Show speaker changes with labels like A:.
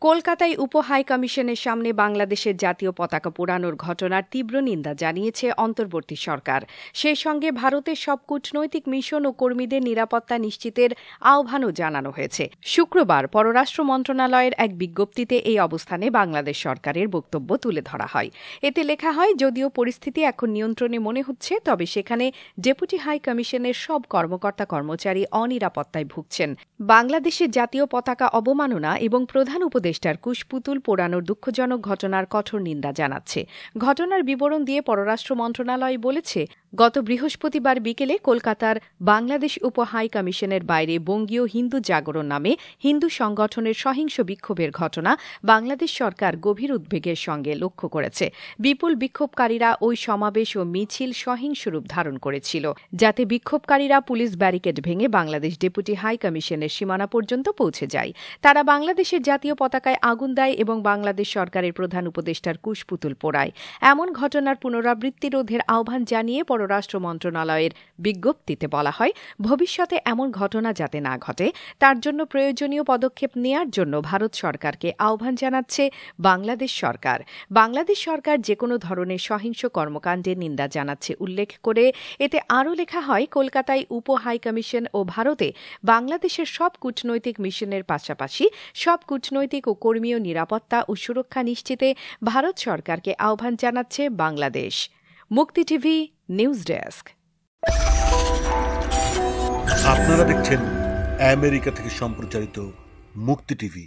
A: কলকাতায় উপ হাই কমিশনের সামনে বাংলাদেশের জাতীয় পতাকা পোড়ানোর ঘটনার তীব্র নিন্দা জানিয়েছে অন্তর্বর্তী সরকার। সেই সঙ্গে ভারতের সব কূটনৈতিক মিশন ও কর্মীদের নিরাপত্তা নিশ্চিতের আহ্বানও জানানো হয়েছে। শুক্রবার পররাষ্ট্র মন্ত্রণালয়ের এক বিজ্ঞপ্তিতে এই অবস্থানে বাংলাদেশ সরকারের বক্তব্য তুলে ধরা হয়। এতে লেখা হয়, যদিও পরিস্থিতি এখন নিয়ন্ত্রণে মনে হচ্ছে, তবে সেখানে ডেপুটি হাই কমিশনের সব কর্মকর্তা কর্মচারী অনিরাপত্তায় ভুগছেন। বাংলাদেশের জাতীয় পতাকা অবমাননা এবং প্রধান উপদেষ্টার কুশপুতুল পোড়ানোর দুঃখজনক ঘটনার কঠোর নিন্দা জানাচ্ছে। ঘটনার বিবরণ দিয়ে পররাষ্ট্র মন্ত্রণালয় বলেছে, গত বৃহস্পতিবার বিকেলে কলকাতার বাংলাদেশ উপ হাই কমিশনের বাইরে বঙ্গীয় হিন্দু জাগরণ নামে হিন্দু সংগঠনের সহিংস বিক্ষোভের ঘটনা বাংলাদেশ সরকার গভীর উদ্বেগের সঙ্গে লক্ষ্য করেছে। বিপুল বিক্ষোভকারীরা ওই সমাবেশ ও মিছিল সহিংস রূপ ধারণ করেছিল, যাতে বিক্ষোভকারীরা পুলিশ ব্যারিকেড ভেঙে বাংলাদেশ ডেপুটি হাই কমিশনের সীমানা পর্যন্ত পৌঁছে যায়। তারা বাংলাদেশের জাতীয় পতাকায় আগুন দেয় এবং বাংলাদেশ সরকারের প্রধান উপদেষ্টার কুশপুতুল পোড়ায়। এমন ঘটনার পুনরাবৃত্তি রোধের আহ্বান জানিয়ে পররাষ্ট্র মন্ত্রণালয়ের বিজ্ঞপ্তিতে বলা হয়, ভবিষ্যতে এমন ঘটনা যাতে না ঘটে তার জন্য প্রয়োজনীয় পদক্ষেপ নেয়ার জন্য ভারত সরকারকে আহ্বান জানাচ্ছে বাংলাদেশ সরকার। বাংলাদেশ সরকার যেকোনো ধরনের সহিংস কর্মকাণ্ডের নিন্দা জানাচ্ছে উল্লেখ করে এতে আরও লেখা হয়, কলকাতায় উপ হাই কমিশন ও ভারতে বাংলাদেশের সব কূটনৈতিক মিশনের পাশাপাশি সব কূটনৈতিক ও কর্মীয় নিরাপত্তা ও সুরক্ষা নিশ্চিতে ভারত সরকারকে আহ্বান জানাচ্ছে বাংলাদেশ। মুক্তি টিভি নিউজ ডেস্ক।
B: আপনারা দেখছেন আমেরিকা থেকে সম্প্রচারিত মুক্তি টিভি।